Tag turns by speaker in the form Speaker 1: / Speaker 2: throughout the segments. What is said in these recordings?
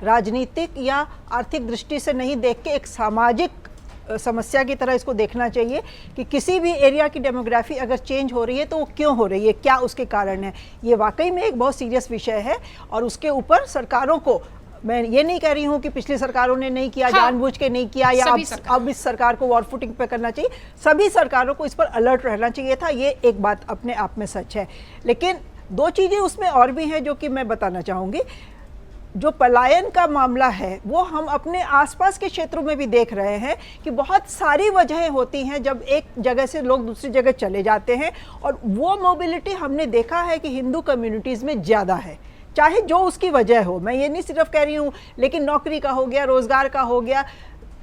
Speaker 1: राजनीतिक या आर्थिक दृष्टि से नहीं देख के एक सामाजिक समस्या की तरह इसको देखना चाहिए कि किसी भी एरिया की डेमोग्राफी अगर चेंज हो रही है तो वो क्यों हो रही है, क्या उसके कारण है। ये वाकई में एक बहुत सीरियस विषय है और उसके ऊपर सरकारों को, मैं ये नहीं कह रही हूँ कि पिछली सरकारों ने नहीं किया, जानबूझ के नहीं किया या अब इस सरकार को वॉर फुटिंग पे करना चाहिए, सभी सरकारों को इस पर अलर्ट रहना चाहिए था। ये एक बात अपने आप में सच है। लेकिन दो चीज़ें उसमें और भी हैं जो कि मैं बताना चाहूँगी। जो पलायन का मामला है वो हम अपने आसपास के क्षेत्रों में भी देख रहे हैं कि बहुत सारी वजहें होती हैं जब एक जगह से लोग दूसरी जगह चले जाते हैं, और वो मोबिलिटी हमने देखा है कि हिंदू कम्युनिटीज़ में ज़्यादा है, चाहे जो उसकी वजह हो। मैं ये नहीं सिर्फ कह रही हूँ, लेकिन नौकरी का हो गया, रोज़गार का हो गया।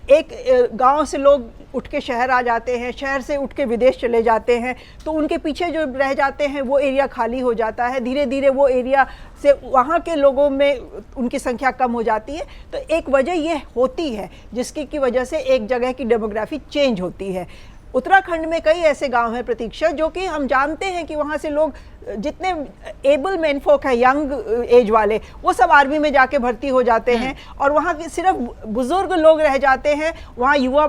Speaker 1: एक गांव से लोग उठ के शहर आ जाते हैं, शहर से उठ के विदेश चले जाते हैं, तो उनके पीछे जो रह जाते हैं वो एरिया खाली हो जाता है, धीरे धीरे वो एरिया से वहाँ के लोगों में उनकी संख्या कम हो जाती है। तो एक वजह ये होती है जिसकी की वजह से एक जगह की डेमोग्राफी चेंज होती है। उत्तराखंड में कई ऐसे गांव हैं प्रतीक्षा, जो कि हम जानते हैं कि वहाँ से लोग जितने एबल मेन फोक है, यंग एज वाले, वो सब आर्मी में जाके भर्ती हो जाते हैं और वहाँ के सिर्फ बुजुर्ग लोग रह जाते हैं, वहाँ युवा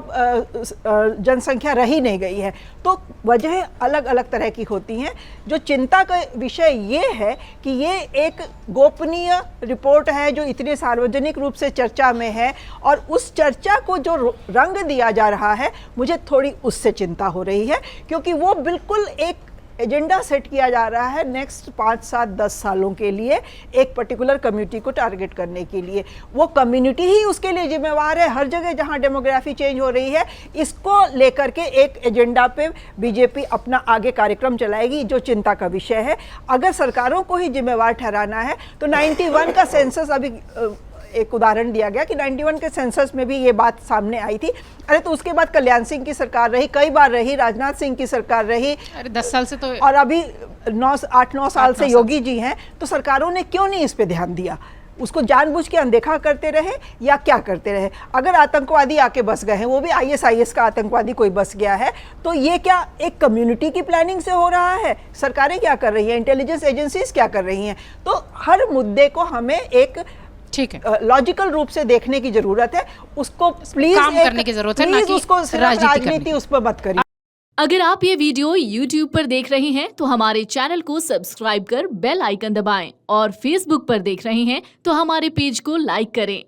Speaker 1: जनसंख्या रही नहीं गई है। तो वजह अलग अलग तरह की होती हैं। जो चिंता का विषय ये है कि ये एक गोपनीय रिपोर्ट है जो इतने सार्वजनिक रूप से चर्चा में है, और उस चर्चा को जो रंग दिया जा रहा है, मुझे थोड़ी उससे चिंता हो रही है, क्योंकि वो बिल्कुल एक एजेंडा सेट किया जा रहा है नेक्स्ट 5, 7, 10 सालों के लिए, एक पर्टिकुलर कम्युनिटी को टारगेट करने के लिए। वो कम्युनिटी ही उसके लिए जिम्मेवार है। हर जगह जहां डेमोग्राफी चेंज हो रही है, इसको लेकर के एक एजेंडा पे बीजेपी अपना आगे कार्यक्रम चलाएगी, जो चिंता का विषय है। अगर सरकारों को ही जिम्मेवार ठहराना है तो 91 का सेंसस, अभी एक उदाहरण दिया गया कि 91 के सेंसस में भी ये बात सामने आई थी। अरे तो उसके बाद कल्याण सिंह की सरकार रही, कई बार रही, राजनाथ सिंह की सरकार रही,
Speaker 2: अरे 10 साल से तो,
Speaker 1: और अभी 8-9 साल से योगी जी हैं। तो सरकारों ने क्यों नहीं इस पे ध्यान दिया? उसको जानबूझ के अनदेखा करते रहे या क्या करते रहे? अगर आतंकवादी आके बस गए हैं, वो भी ISIS का आतंकवादी कोई बस गया है, तो ये क्या एक कम्युनिटी की प्लानिंग से हो रहा है? सरकारें क्या कर रही हैं? इंटेलिजेंस एजेंसीज क्या कर रही हैं? तो हर मुद्दे को हमें एक
Speaker 2: ठीक है
Speaker 1: लॉजिकल रूप से देखने की जरूरत है। उसको प्लीज
Speaker 2: काम करने की जरूरत है, ना कि
Speaker 1: उसको राजनीति उस पर मत करिए।
Speaker 3: अगर आप ये वीडियो YouTube पर देख रहे हैं तो हमारे चैनल को सब्सक्राइब कर बेल आइकन दबाएं, और Facebook पर देख रहे हैं तो हमारे पेज को लाइक करें।